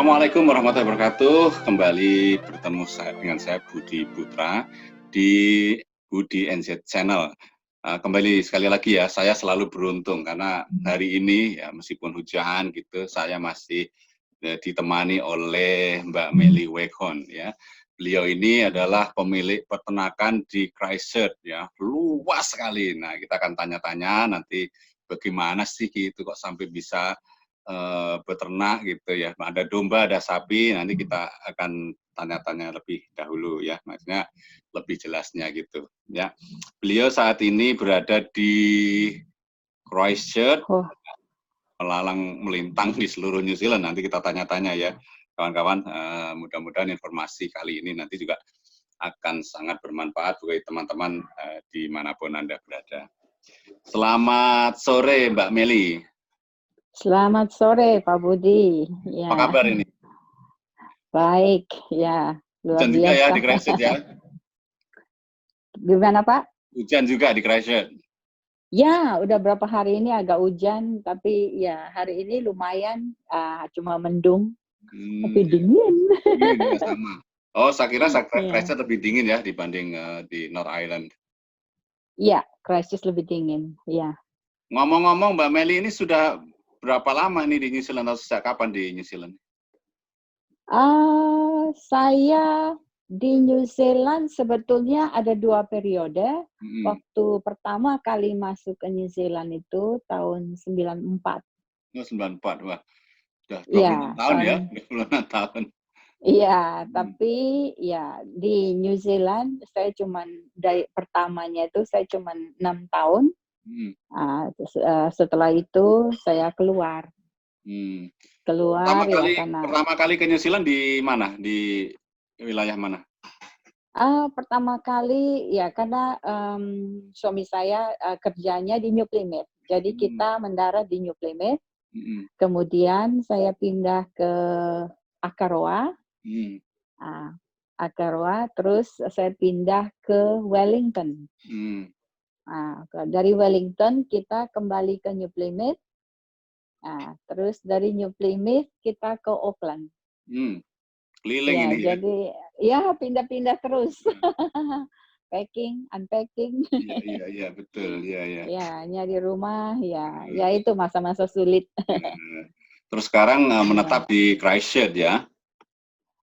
Assalamualaikum warahmatullahi wabarakatuh. Kembali bertemu dengan saya Budi Putra di Budi NZ Channel. Kembali sekali lagi ya, saya selalu beruntung karena hari ini ya meskipun hujan gitu, saya masih ditemani oleh Mbak Meli Weghorn ya. Beliau ini adalah pemilik peternakan di Christchurch ya, luas sekali. Nah, kita akan tanya-tanya nanti bagaimana sih gitu kok sampai bisa beternak gitu ya. Ada domba, ada sapi, nanti kita akan tanya-tanya lebih dahulu ya, maksudnya lebih jelasnya gitu ya. Beliau saat ini berada di Christchurch, melalang melintang di seluruh New Zealand. Nanti kita tanya-tanya ya, kawan-kawan. Mudah-mudahan informasi kali ini nanti juga akan sangat bermanfaat bagi teman-teman dimanapun Anda berada. Selamat sore Mbak Meli. Selamat sore Pak Budi. Apa kabar ini? Baik, ya, luar Hujan biasa. juga ya di Christchurch ya? Gimana Pak? Hujan juga di Christchurch? Ya, udah berapa hari ini agak hujan, tapi ya hari ini lumayan, cuma mendung, tapi dingin. Dingin ya, sama. Oh, saya kira Christchurch lebih dingin ya dibanding di North Island. Iya, Christchurch lebih dingin, ya. Ngomong-ngomong Mbak Meli ini sudah berapa lama ini di New Zealand atau sejak kapan di New Zealand? Saya di New Zealand sebetulnya ada 2 periode. Waktu pertama kali masuk ke New Zealand itu tahun 94. Oh, 94, wah. Sudah 26 tahun ya, 26 tahun. Iya, tapi ya di New Zealand saya cuman dari pertamanya itu saya cuman 6 tahun. Setelah itu saya keluar. Pertama kali ke New Zealand di mana? Di wilayah mana? Pertama kali ya karena suami saya kerjanya di New Plymouth. Jadi kita mendarat di New Plymouth. Kemudian saya pindah ke Akaroa. Akaroa, terus saya pindah ke Wellington. Dari Wellington kita kembali ke New Plymouth. Terus dari New Plymouth kita ke Auckland. Keliling ya, ini ya. Jadi ya pindah-pindah terus. Packing, unpacking. Iya, betul. Ya, nyari rumah, ya itu masa-masa sulit. Terus sekarang menetap di Christchurch ya?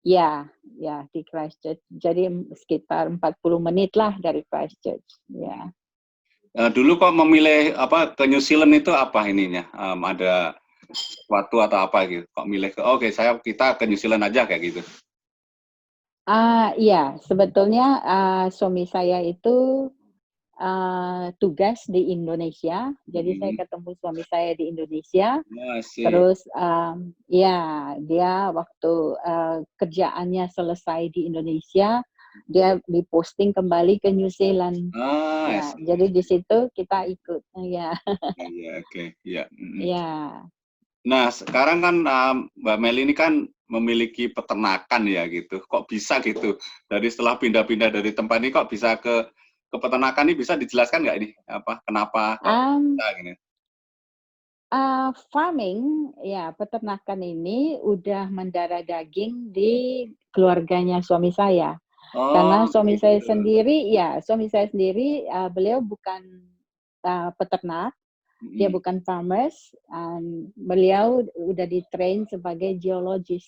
Ya, di Christchurch. Jadi sekitar 40 menit lah dari Christchurch. Ya. Dulu kok memilih ke New Zealand itu apa ininya? Ada sesuatu atau apa gitu? Kok milih kita ke New Zealand aja kayak gitu? Iya, sebetulnya suami saya itu tugas di Indonesia, jadi saya ketemu suami saya di Indonesia. Terus dia waktu kerjaannya selesai di Indonesia, dia diposting kembali ke New Zealand. Jadi di situ kita ikut. Nah, sekarang kan Mbak Meli ini kan memiliki peternakan ya gitu. Kok bisa gitu? Dari setelah pindah-pindah dari tempat ini kok bisa ke peternakan ini, bisa dijelaskan nggak ini? Kenapa kok bisa gini? Farming, ya peternakan ini udah mendarah daging di keluarganya suami saya. Karena suami saya sendiri, beliau bukan peternak, dia bukan farmers, beliau udah di-train sebagai geologis.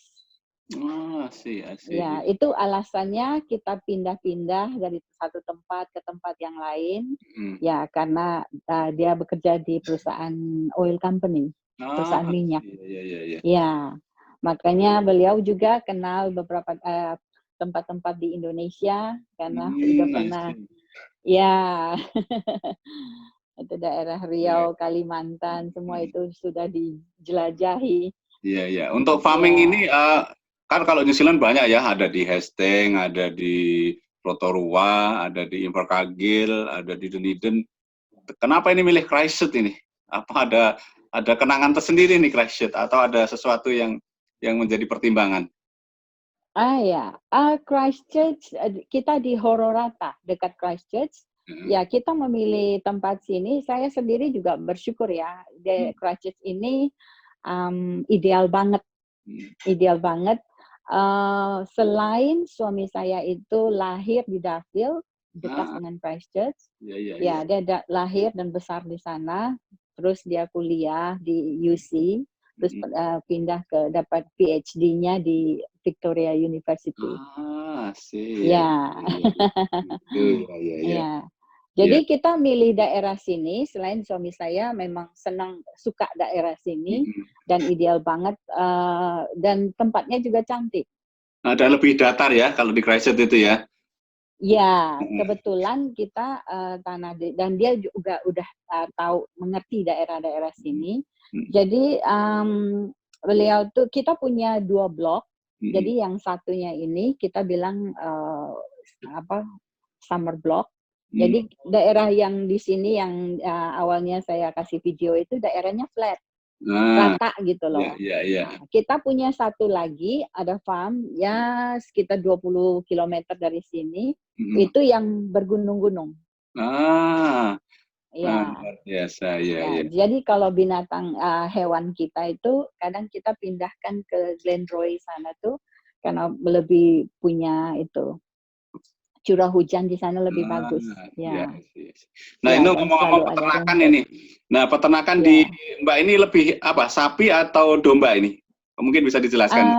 Ya, itu alasannya kita pindah-pindah dari satu tempat ke tempat yang lain. Ya, karena dia bekerja di perusahaan oil company, perusahaan minyak. Ya, makanya beliau juga kenal beberapa tempat-tempat di Indonesia karena udah pernah. Ya, itu daerah Riau, Kalimantan, semua itu sudah dijelajahi. Iya. Untuk farming ini kan kalau New Zealand banyak ya, ada di Hastings, ada di Rotorua, ada di Invercargill, ada di Dunedin. Kenapa ini milih Christchurch ini? Apa ada kenangan tersendiri nih Christchurch atau ada sesuatu yang menjadi pertimbangan? Christchurch, kita di Hororata, dekat Christchurch. Ya, kita memilih tempat sini. Saya sendiri juga bersyukur ya, Christchurch ini ideal banget Ideal banget. Selain suami saya itu lahir di Darfield, dekat dengan Christchurch. Ya, dia lahir dan besar di sana. Terus dia kuliah di UC, terus pindah ke dapat PhD-nya di Victoria University. Sih. Ya. Ya. Jadi kita milih daerah sini, selain suami saya memang suka daerah sini dan ideal banget, dan tempatnya juga cantik. Ada lebih datar ya kalau di Christchurch itu ya? Ya, kebetulan kita dan dia juga udah tahu mengerti daerah-daerah sini. Jadi beliau tuh kita punya 2 blok. Jadi yang satunya ini kita bilang summer block. Jadi daerah yang di sini yang awalnya saya kasih video itu daerahnya flat, rata gitu loh. Nah, kita punya satu lagi, ada farm ya sekitar 20 km dari sini, itu yang bergunung-gunung. Ya. Biasa, ya. Jadi kalau binatang hewan kita itu kadang kita pindahkan ke Glenroy sana tuh karena lebih punya itu curah hujan di sana lebih bagus. Ya. Nah, ini ngomong-ngomong peternakan ini. Nah, peternakan di Mbak ini lebih apa? Sapi atau domba ini? Mungkin bisa dijelaskan.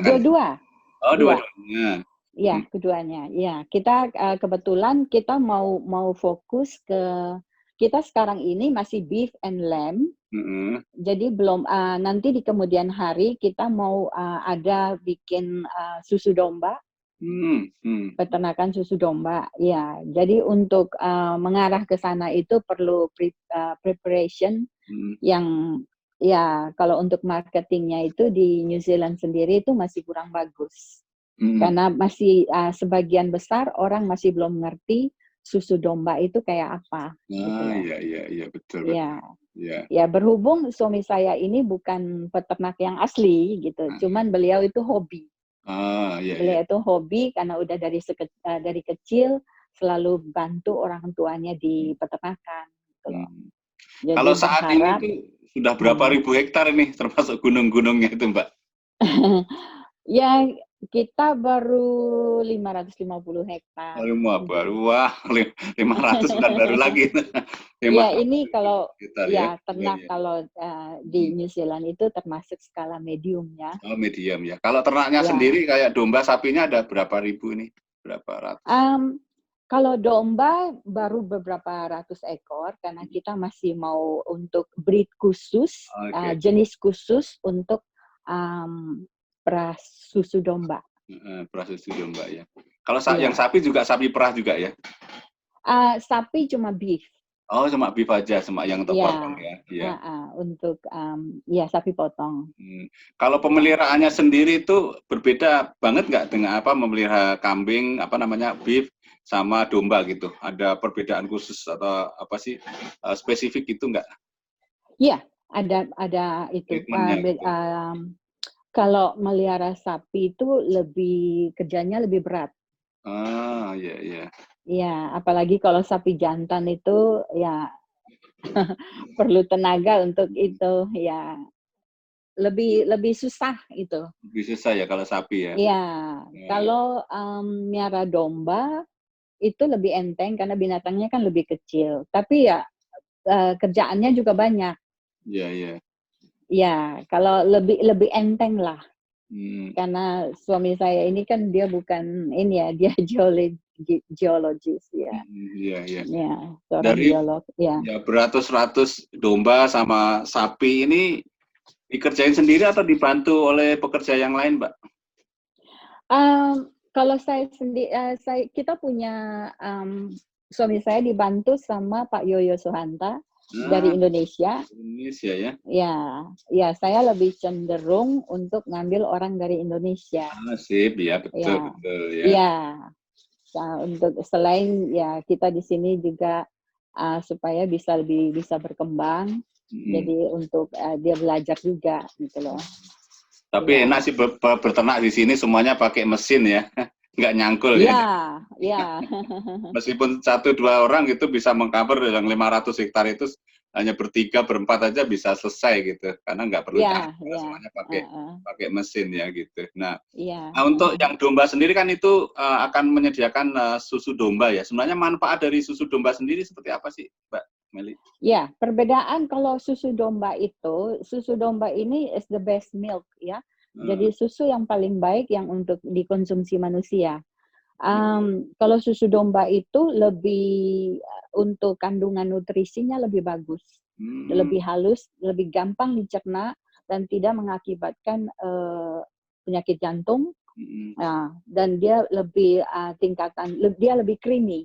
Dua-dua. Dua-duanya. Ya, keduanya. Ya, kita kebetulan kita mau fokus ke kita sekarang ini masih beef and lamb. Jadi belum nanti di kemudian hari kita mau ada bikin susu domba. Peternakan susu domba, ya. Jadi untuk mengarah ke sana itu perlu preparation yang ya kalau untuk marketingnya itu di New Zealand sendiri itu masih kurang bagus. Karena masih sebagian besar orang masih belum mengerti susu domba itu kayak apa. Iya, betul. Ya, berhubung suami saya ini bukan peternak yang asli gitu, cuman beliau itu hobi. Beliau itu hobi karena udah dari kecil selalu bantu orang tuanya di peternakan. Gitu loh. Jadi kalau saat ini tuh sudah berapa ribu hektar ini termasuk gunung-gunungnya itu, Mbak? Ya kita baru 550 hektar. Wah, 500 bukan baru lagi. Ya ini kalau ternak kalau di New Zealand itu termasuk skala medium ya. Oh, medium ya. Kalau ternaknya sendiri kayak domba, sapinya ada berapa ribu nih? Berapa ratus? Kalau domba baru beberapa ratus ekor karena kita masih mau untuk breed khusus, jenis khusus untuk perah susu domba. Perah susu domba ya. Kalau yang sapi juga sapi perah juga ya? Sapi cuma beef. Oh, cuma beef aja, cuma yang terpotong ya. Untuk sapi potong. Kalau pemeliharaannya sendiri itu berbeda banget nggak dengan memelihara kambing beef sama domba gitu? Ada perbedaan khusus atau apa sih spesifik gitu nggak? Iya, ada itu. Kalau melihara sapi itu kerjanya lebih berat. Iya. Iya, apalagi kalau sapi jantan itu ya perlu tenaga untuk itu ya. Lebih susah itu. Lebih susah ya kalau sapi ya? Iya, kalau miara domba itu lebih enteng karena binatangnya kan lebih kecil. Tapi ya kerjaannya juga banyak. Iya. Ya, kalau lebih enteng lah. Karena suami saya ini kan dia bukan dia geologis ya. Iya. Ya, seorang dari geolog. Ya, beratus-ratus domba sama sapi ini dikerjain sendiri atau dibantu oleh pekerja yang lain, Mbak? Kalau saya sendiri, kita punya suami saya dibantu sama Pak Yoyo Suhanta dari Indonesia. Indonesia ya? Ya, saya lebih cenderung untuk ngambil orang dari Indonesia. Sip, ya betul ya. Iya. Nah, untuk selain ya kita di sini juga supaya bisa berkembang. Jadi untuk dia belajar juga gitu loh. Tapi enak sih berternak di sini semuanya pakai mesin ya, nggak nyangkul ya. Iya. Meskipun 1-2 orang itu bisa mengcover yang 500 hektar itu hanya bertiga berempat aja bisa selesai gitu, karena nggak perlu Ya, cara, semuanya pakai mesin ya gitu. Nah, iya. untuk yang domba sendiri kan itu akan menyediakan susu domba ya. Sebenarnya manfaat dari susu domba sendiri seperti apa sih, Mbak Meli? Ya, perbedaan kalau susu domba ini is the best milk ya. Jadi susu yang paling baik yang untuk dikonsumsi manusia. Kalau susu domba itu lebih untuk kandungan nutrisinya lebih bagus, lebih halus, lebih gampang dicerna dan tidak mengakibatkan penyakit jantung. Dan dia lebih dia lebih creamy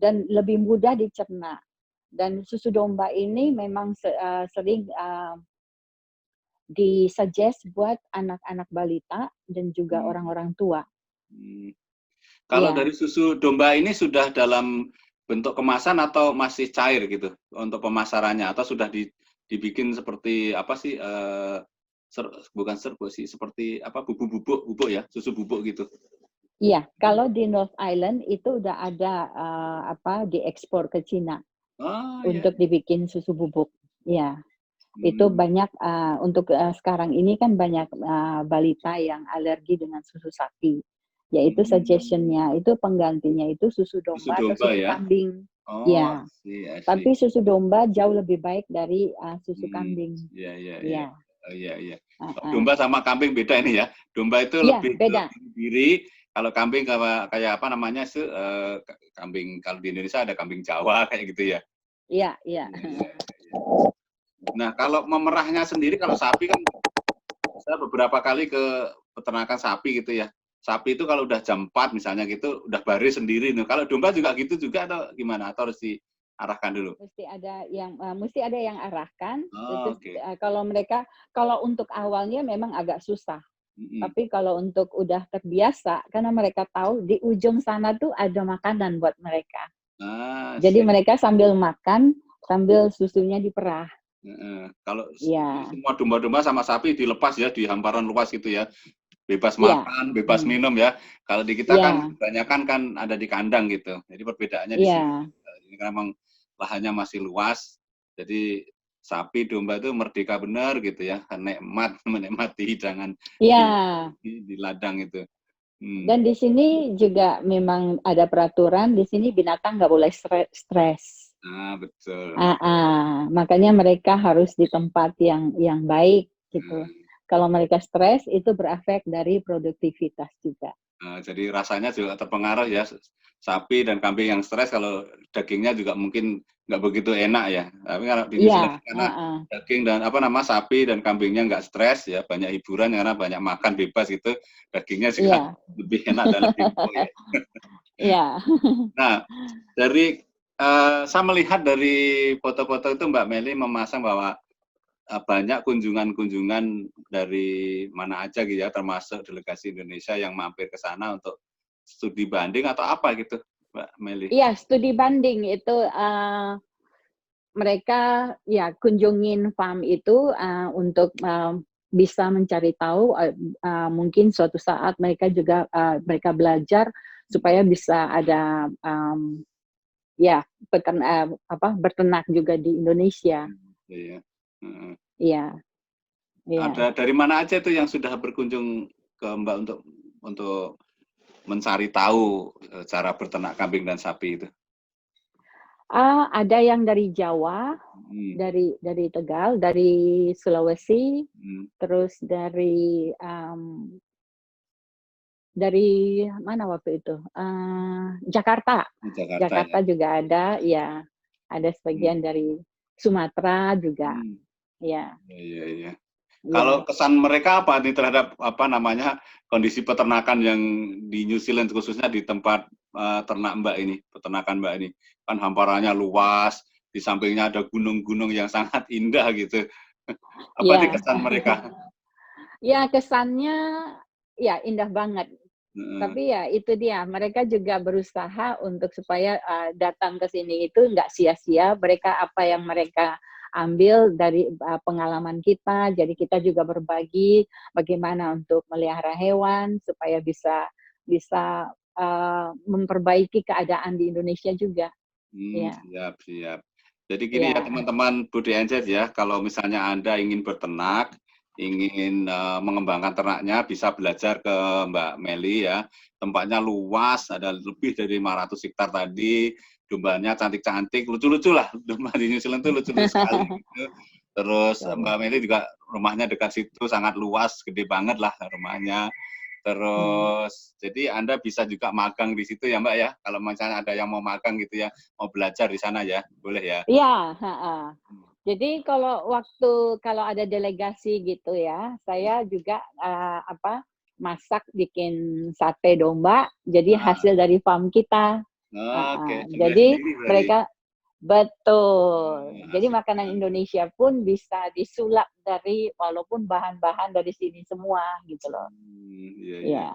dan lebih mudah dicerna. Dan susu domba ini memang sering disuggest buat anak-anak balita dan juga orang-orang tua. Kalau dari susu domba ini sudah dalam bentuk kemasan atau masih cair gitu untuk pemasarannya, atau sudah dibikin seperti apa sih? Bukan serbuk sih, seperti apa bubuk ya, susu bubuk gitu. Iya, kalau di North Island itu udah ada diekspor ke Cina untuk dibikin susu bubuk. Ya, itu banyak untuk sekarang ini kan banyak balita yang alergi dengan susu sapi. Yaitu suggestion-nya itu penggantinya itu susu domba atau susu kambing. Ya, tapi susu domba jauh lebih baik dari susu kambing. Iya. Domba sama kambing beda ini ya. Domba itu lebih diri. Kalau kambing kayak apa namanya kambing, kalau di Indonesia ada kambing Jawa kayak gitu ya. Iya. Nah, kalau memerahnya sendiri, kalau sapi kan saya beberapa kali ke peternakan sapi gitu ya. Sapi itu kalau udah jam 4 misalnya gitu, udah baris sendiri. Nah, kalau domba juga gitu juga atau gimana? Atau harus diarahkan dulu? Mesti ada yang arahkan. Kalau untuk awalnya memang agak susah. Tapi kalau untuk udah terbiasa, karena mereka tahu di ujung sana tuh ada makanan buat mereka. Jadi mereka sambil makan, sambil susunya diperah. Kalau semua domba-domba sama sapi dilepas ya di hamparan luas gitu ya, bebas makan, bebas minum ya. Kalau di kita kan kebanyakan kan ada di kandang gitu. Jadi perbedaannya di sini. Ini kan memang lahannya masih luas, jadi sapi domba itu merdeka benar gitu ya, menikmati hidangan di ladang itu. Dan di sini juga memang ada peraturan, di sini binatang nggak boleh stres. Betul. Makanya mereka harus di tempat yang baik gitu. Kalau mereka stres itu berefek dari produktivitas juga. Jadi rasanya juga terpengaruh ya, sapi dan kambing yang stres kalau dagingnya juga mungkin nggak begitu enak ya. Tapi kalau di New Zealand karena daging dan sapi dan kambingnya nggak stres ya, banyak hiburan karena banyak makan bebas gitu, dagingnya juga lebih enak dan lebih empuk ya. Nah, saya melihat dari foto-foto itu Mbak Meli memasang bahwa banyak kunjungan-kunjungan dari mana aja gitu ya, termasuk delegasi Indonesia yang mampir ke sana untuk studi banding atau apa gitu, Mbak Meli? Iya, studi banding itu mereka ya kunjungin farm itu untuk bisa mencari tahu mungkin suatu saat mereka juga mereka belajar supaya bisa ada berternak juga di Indonesia. Iya. Ada dari mana aja itu yang sudah berkunjung ke Mbak untuk mencari tahu cara berternak kambing dan sapi itu? Ada yang dari Jawa, dari Tegal, dari Sulawesi, terus dari mana waktu itu? Jakarta. Jakarta juga ada, ya. Ada sebagian dari Sumatera juga, ya. Iya. Kalau kesan mereka apa nih terhadap kondisi peternakan yang di New Zealand, khususnya di tempat ternak Mbak ini, peternakan Mbak ini, kan hamparannya luas, di sampingnya ada gunung-gunung yang sangat indah gitu. Apa nih kesan mereka? Ya, kesannya ya indah banget. Tapi ya itu dia, mereka juga berusaha untuk supaya datang ke sini itu nggak sia-sia. Apa yang mereka ambil dari pengalaman kita, jadi kita juga berbagi bagaimana untuk melihara hewan supaya bisa memperbaiki keadaan di Indonesia juga. Siap. Jadi gini ya Ya. teman-teman Budi NZ ya, kalau misalnya Anda ingin berternak, ingin mengembangkan ternaknya, bisa belajar ke Mbak Meli ya. Tempatnya luas, ada lebih dari 500 hektar tadi, dombanya cantik-cantik, lucu-lucu lah. Domba di New Zealand itu lucu-lucu sekali gitu. Terus Mbak Meli juga rumahnya dekat situ, sangat luas, gede banget lah rumahnya. Terus, jadi Anda bisa juga magang di situ ya Mbak ya, kalau misalnya ada yang mau magang gitu ya, mau belajar di sana ya, boleh ya? Iya, heeh. Jadi kalau ada delegasi gitu ya, saya juga masak bikin sate domba, jadi Ah, hasil dari farm kita. oke, sembelih Jadi sendiri berarti? mereka betul. Jadi Asik makanan sekali. Indonesia pun bisa disulap dari walaupun bahan-bahan dari sini semua gitu loh. Iya iya. Ya.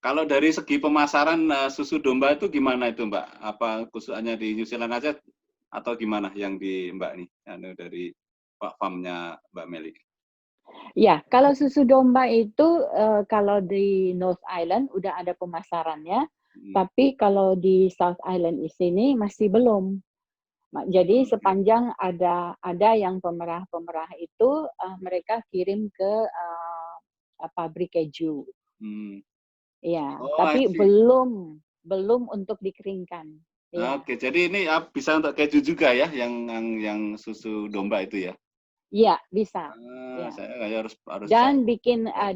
Kalau dari segi pemasaran, susu domba itu gimana itu, Mbak? Apa khususnya di New Zealand aja atau gimana yang di Mbak nih, dari farm-nya Mbak Meli? Ya, kalau susu domba itu, kalau di North Island udah ada pemasarannya, Mhm, tapi kalau di South Island di sini masih belum. Jadi oke. sepanjang ada yang pemerah-pemerah itu, mereka kirim ke, pabrik keju. Mmm. Iya, Oh, I tapi see. belum untuk dikeringkan. Iya. Oke, jadi ini, bisa untuk keju juga ya, yang susu domba itu ya? Iya, bisa. Ah, Iya. saya kayaknya harus cari. Dan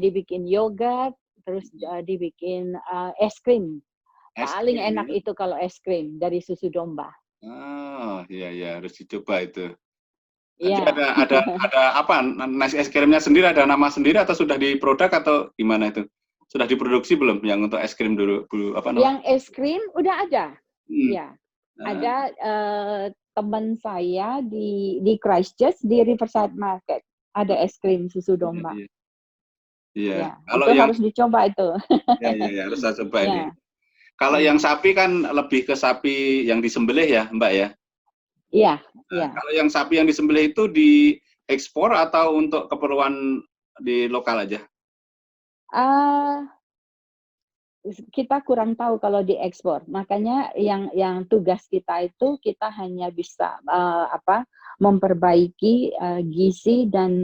dibikin yogurt, terus, dibikin, es krim. Es Paling krim enak ya? itu kalau es krim dari susu domba. Oh, iya iya, harus dicoba itu. Nanti Iya. ada apa, nasi es krimnya sendiri, ada nama sendiri atau sudah diproduk atau gimana itu? Sudah diproduksi belum yang untuk es krim dulu dulu apa namanya? Yang es krim udah ada. Mhm. Ya, Ah, ada, teman saya di Christchurch, di Riverside Market, ada oh, es krim susu iya domba. iya. Iya, Ya, kalau itu yang harus dicoba itu. ya ya ya, harus saya coba ini. Ya, Kalau yang mhm. sapi kan lebih ke sapi yang disembelih ya, Mbak, ya? Iya Nah, iya. kalau yang sapi yang disembelih itu diekspor atau untuk keperluan di lokal aja? Ah, kita kurang tahu kalau diekspor. Makanya yang tugas kita itu, kita hanya bisa, memperbaiki, gizi dan,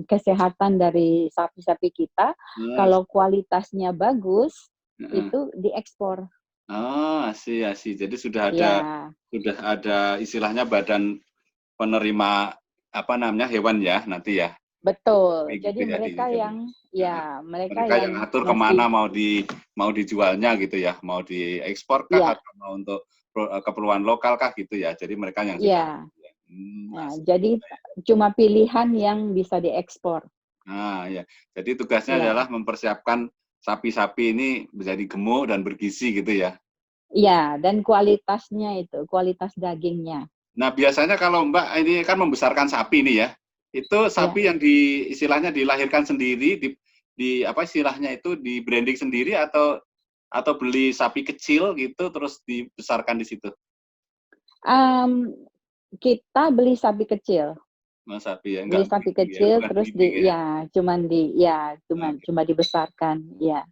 kesehatan dari sapi-sapi kita. Oh, Kalau kualitasnya bagus, heeh. itu diekspor. Oh, I see I see. Jadi Ya, sudah ada istilahnya badan penerima, apa namanya, hewan ya, nanti ya? betul. Gitu Jadi ya di mereka sana. yang Heeh. ya, mereka Mereka yang yang atur kemana ngasih mau dijualnya gitu ya? Mau diekspor kah ya atau mau untuk keperluan lokal kah gitu ya? Jadi mereka yang jual ya gitu ya? ya, Asik jadi juga ya. cuma pilihan yang bisa diekspor. Nah, ya. Jadi tugasnya adalah Ya. mempersiapkan sapi-sapi ini menjadi gemuk dan bergizi gitu ya? Iya, dan kualitasnya itu, kualitas dagingnya. Nah, biasanya kalau Mbak ini kan membesarkan sapi nih ya, itu Iya. sapi yang istilahnya dilahirkan sendiri, apa istilahnya itu, di branding sendiri atau beli sapi kecil gitu terus dibesarkan di situ? Mmm, kita beli sapi kecil Oh, sapi ya, nggak breeding ya, bukan terus breeding ya? Oke. cuma dibesarkan, ya.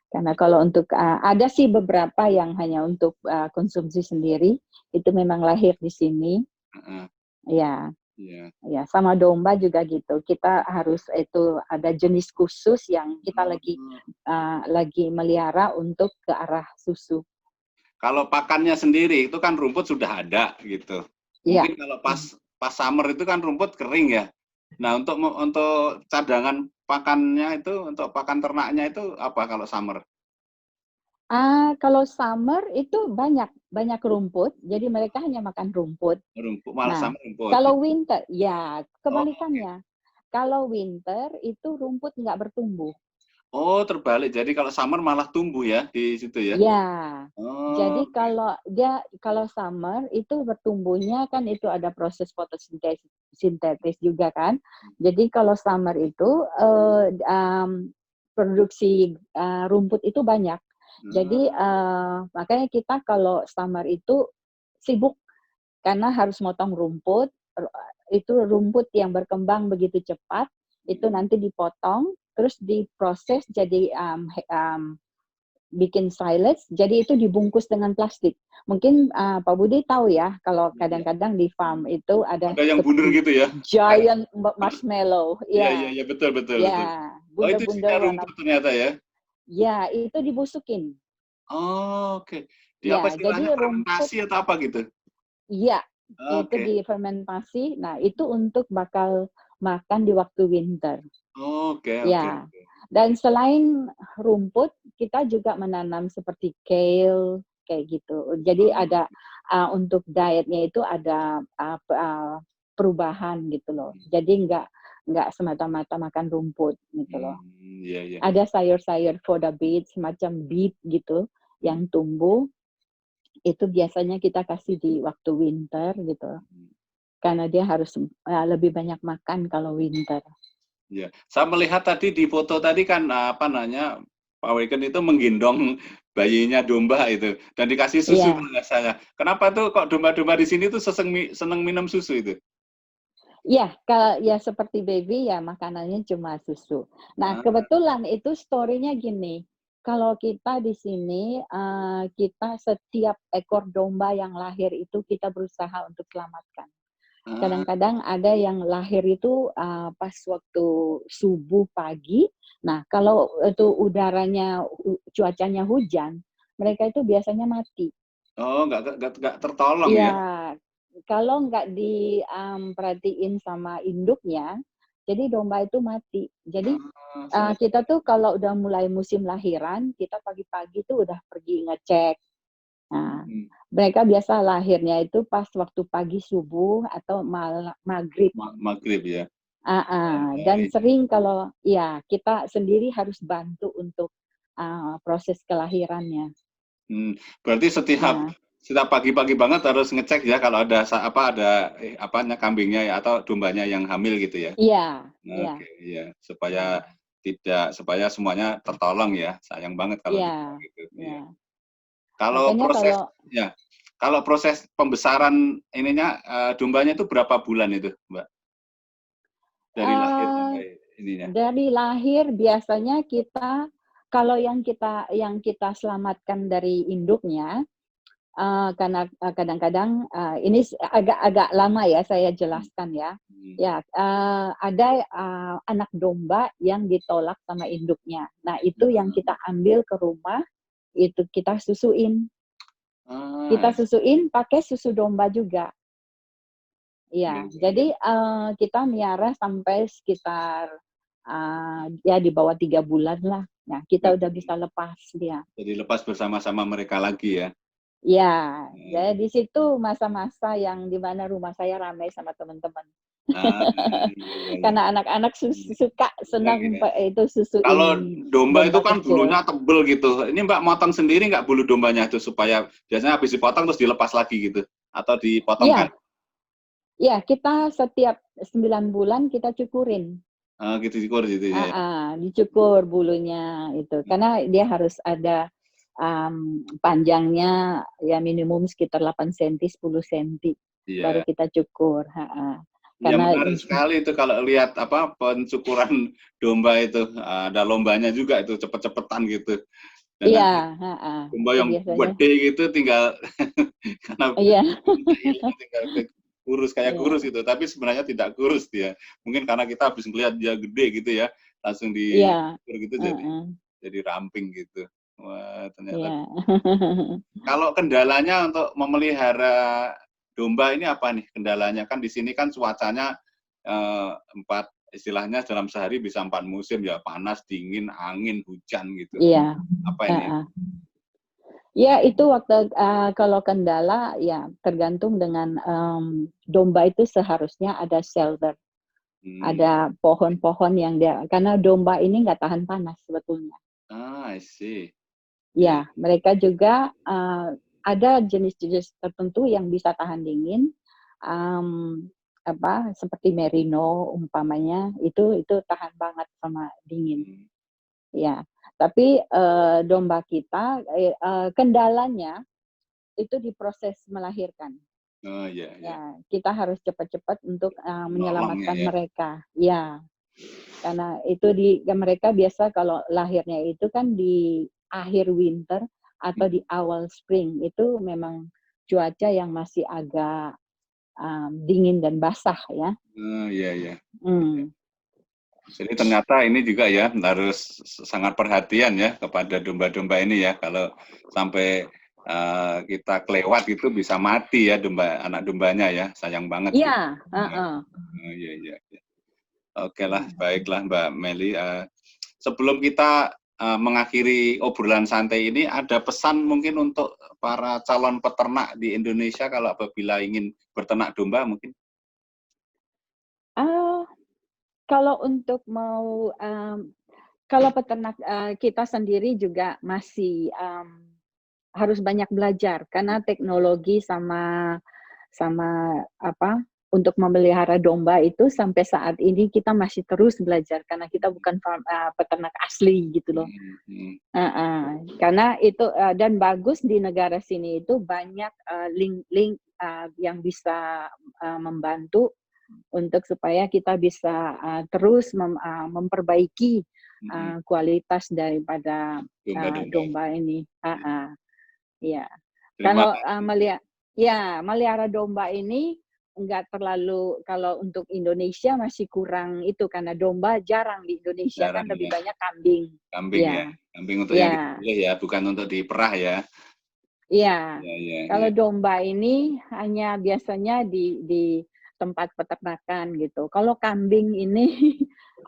Karena kalau untuk, ada sih beberapa yang hanya untuk, konsumsi sendiri, itu memang lahir di sini. Heeh, Iya iya. iya, sama domba juga gitu. Kita harus itu ada jenis khusus yang kita Oh, lagi melihara untuk ke arah susu. kalau pakannya sendiri itu kan rumput sudah ada gitu. Iya, Mungkin kalau pas mhm. pas summer itu kan rumput kering ya. Nah, untuk cadangan pakannya itu, untuk pakan ternaknya itu apa kalau summer? Kalau summer itu banyak banyak rumput, jadi mereka hanya makan rumput. Rumput, malah Nah, summer rumput kalau gitu. winter ya Oh, oke. kebalikannya. Kalau winter itu rumput nggak bertumbuh. Oh, terbalik. Jadi kalau summer malah tumbuh ya di situ ya? Ya, Oh, jadi oke. kalau summer itu bertumbuhnya kan itu ada proses sintetis juga kan. Jadi kalau summer itu, produksi, rumput itu banyak. Jadi, Oh, makanya kita kalau summer itu sibuk karena harus motong rumput, itu rumput yang berkembang begitu cepat, itu mhm. nanti dipotong, terus diproses jadi, bikin silage, jadi itu dibungkus dengan plastik. Mungkin Pak Budi tahu ya, kalau kadang-kadang di farm itu ada yang bundar gitu ya? giant marshmallow. Iya, betul. Ya, Oh, itu bundar-bundar warna. rumput ternyata ya? Ya, itu dibusukin. Oh, oke. Di apa Ya, istilahnya, jadi rumput. fermentasi atau apa gitu? Iya, itu Oke. difermentasi. Nah, itu untuk bakal makan di waktu winter. Oke. Ya, dan selain rumput, kita juga menanam seperti kale, kayak gitu. Jadi ada untuk dietnya itu ada perubahan gitu loh. Jadi nggak semata-mata makan rumput gitu loh. Iya. Ada sayur-sayur for the beet, semacam beet gitu, yang tumbuh. Itu biasanya kita kasih di waktu winter gitu. Karena dia harus lebih banyak makan kalau winter. Ya, saya melihat tadi di foto tadi kan apa namanya, Pak Weken itu menggendong bayinya domba itu dan dikasih susu kalau nggak salah. Kenapa tuh kok domba-domba di sini tuh seneng minum susu itu? Iya, ya seperti baby ya makanannya cuma susu. Nah, kebetulan itu story-nya gini, kalau kita di sini kita setiap ekor domba yang lahir itu kita berusaha untuk selamatkan. Kadang-kadang ada yang lahir itu pas waktu subuh pagi. Nah, kalau itu udaranya cuacanya hujan, mereka itu biasanya mati. Oh, nggak tertolong ya? Iya, kalau nggak perhatiin sama induknya, jadi domba itu mati. Jadi kita tuh kalau udah mulai musim lahiran, kita pagi-pagi tuh udah pergi ngecek. Nah, mereka biasa lahirnya itu pas waktu pagi subuh atau maghrib. Maghrib ya. Dan sering kalau ya kita sendiri harus bantu untuk proses kelahirannya. Berarti setiap pagi-pagi banget harus ngecek ya kalau ada kambingnya ya atau dombanya yang hamil gitu ya. Iya, Oke, iya supaya semuanya tertolong ya. Sayang banget kalau tidak gitu. Iya. Makanya Kalau proses pembesaran ininya dombanya itu berapa bulan itu, Mbak? Dari lahir sampai ininya. Dari lahir biasanya kita kalau yang kita selamatkan dari induknya, karena kadang-kadang ini agak lama ya saya jelaskan ya. Ya, ada anak domba yang ditolak sama induknya. Nah, itu yang kita ambil ke rumah, itu kita susuin. Kita susuin pakai susu domba juga. Iya, jadi kita miara sampai sekitar ya di bawah 3 bulan lah. Nah, kita udah bisa lepas dia. Jadi lepas bersama-sama mereka lagi ya? Iya, jadi di situ masa-masa yang di mana rumah saya ramai sama teman-teman. Karena anak-anak suka senang itu susuin. Kalau domba itu kan bulunya tebel gitu. Ini Mbak motong sendiri nggak bulu dombanya itu supaya biasanya habis dipotong terus dilepas lagi gitu? Atau dipotong kan? Iya, kita setiap 9 bulan kita cukurin. Gitu dicukur gitu ya? Dicukur bulunya itu. Karena dia harus ada panjangnya ya minimum sekitar 8 cm, 10 cm. Baru kita cukur. Karena menarik sekali itu kalau lihat pencukuran domba itu. Ada lombanya juga itu cepet-cepetan gitu. Dan domba yang gede gitu tinggal karena tinggal kurus kurus gitu, tapi sebenarnya tidak kurus dia. Mungkin karena kita habis melihat dia gede gitu ya, langsung dicukur gitu jadi ramping gitu. Wah, ternyata. Kalau kendalanya untuk memelihara domba ini apa nih kendalanya? Kan di sini kan cuacanya istilahnya dalam sehari bisa 4 musim ya, panas, dingin, angin, hujan gitu. Iya. Apa ini? Ya itu waktu kalau kendala ya tergantung dengan domba itu seharusnya ada shelter. Ada pohon-pohon yang karena domba ini nggak tahan panas sebetulnya. I see. Ya, mereka juga ada jenis-jenis tertentu yang bisa tahan dingin, seperti merino umpamanya itu tahan banget sama dingin. Ya, tapi domba kita kendalanya itu di proses melahirkan. Oh iya. Ya, kita harus cepat-cepat untuk menyelamatkan mereka. Ya, karena itu mereka biasa kalau lahirnya itu kan di akhir winter atau di awal spring. Itu memang cuaca yang masih agak dingin dan basah ya. Iya, iya. Hmm. Jadi ternyata ini juga ya harus sangat perhatian ya kepada domba-domba ini ya. Kalau sampai kita kelewat itu bisa mati ya anak dombanya ya. Sayang banget. Iya. Iya, iya. Oke lah, baiklah Mbak Meli. Sebelum kita mengakhiri obrolan santai ini, ada pesan mungkin untuk para calon peternak di Indonesia kalau apabila ingin berternak domba mungkin? Kalau untuk mau kalau peternak kita sendiri juga masih harus banyak belajar karena teknologi sama apa untuk memelihara domba itu sampai saat ini kita masih terus belajar karena kita bukan peternak asli gitu loh. Karena itu dan bagus di negara sini itu banyak link-link yang bisa membantu untuk supaya kita bisa terus memperbaiki kualitas daripada domba ini. Ya, kalau melihara domba ini enggak terlalu, kalau untuk Indonesia masih kurang itu karena domba jarang di Indonesia kan lebih banyak kambing. Kambing ya, kambing untuk yang disembelih ya, bukan untuk diperah ya. Iya. Kalau domba ini hanya biasanya di tempat peternakan gitu. Kalau kambing ini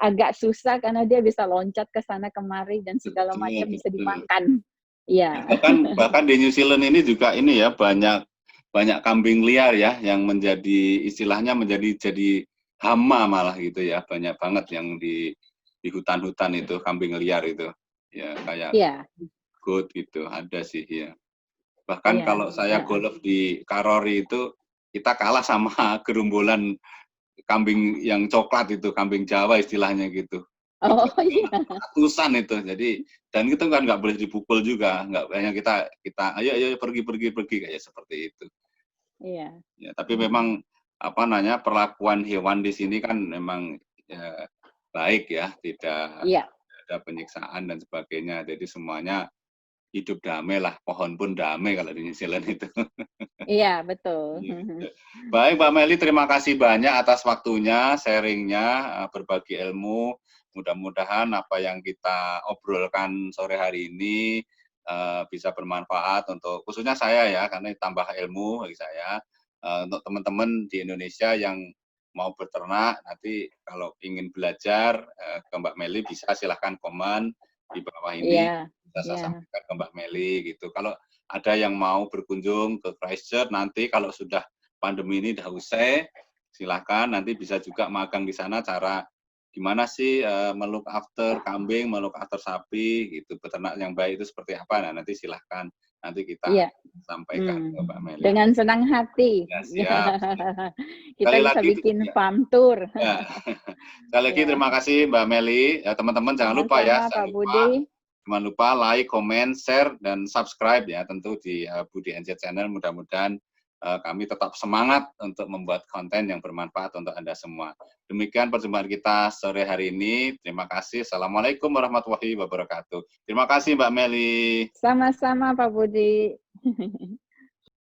agak susah karena dia bisa loncat ke sana kemari dan segala macam bisa dimakan. Iya. Bahkan di New Zealand ini juga ini ya banyak kambing liar ya yang menjadi istilahnya jadi hama malah gitu ya, banyak banget yang di hutan-hutan itu kambing liar itu ya kayak goat gitu ada sih ya. Bahkan kalau saya golf di Karori itu kita kalah sama gerombolan kambing yang coklat itu, kambing Jawa istilahnya gitu. Oh iya. Ratusan itu. Jadi dan itu kan nggak boleh dipukul juga, nggak hanya kita ayo pergi kayak seperti itu. Iya. Ya, tapi memang perlakuan hewan di sini kan memang ya, baik ya, tidak ada penyiksaan dan sebagainya. Jadi semuanya hidup damai lah, pohon pun damai kalau di New Zealand itu. Iya, betul. Baik Mbak Meli, terima kasih banyak atas waktunya, sharingnya, berbagi ilmu. Mudah-mudahan apa yang kita obrolkan sore hari ini bisa bermanfaat untuk khususnya saya ya, karena tambah ilmu bagi saya. Untuk teman-teman di Indonesia yang mau beternak, nanti kalau ingin belajar ke Mbak Meli bisa silahkan komen di bawah ini. Bisa saya sampaikan ke Mbak Meli gitu. Kalau ada yang mau berkunjung ke Christchurch nanti kalau sudah pandemi ini sudah usai, silakan nanti bisa juga magang di sana cara gimana sih melook after kambing, melook after sapi gitu, peternak yang baik itu seperti apa. Nah, nanti silahkan nanti kita sampaikan ke Mbak Meli. Dengan senang hati. Ya, siap. Kita bisa bikin farm tour. Ya. Sekali lagi terima kasih Mbak Meli. Ya, teman-teman jangan lupa ya, jangan lupa like, comment, share, dan subscribe ya tentu di Budi NZ Channel. Mudah-mudahan kami tetap semangat untuk membuat konten yang bermanfaat untuk Anda semua. Demikian perjumpaan kita sore hari ini. Terima kasih. Assalamualaikum warahmatullahi wabarakatuh. Terima kasih Mbak Meli. Sama-sama Pak Budi.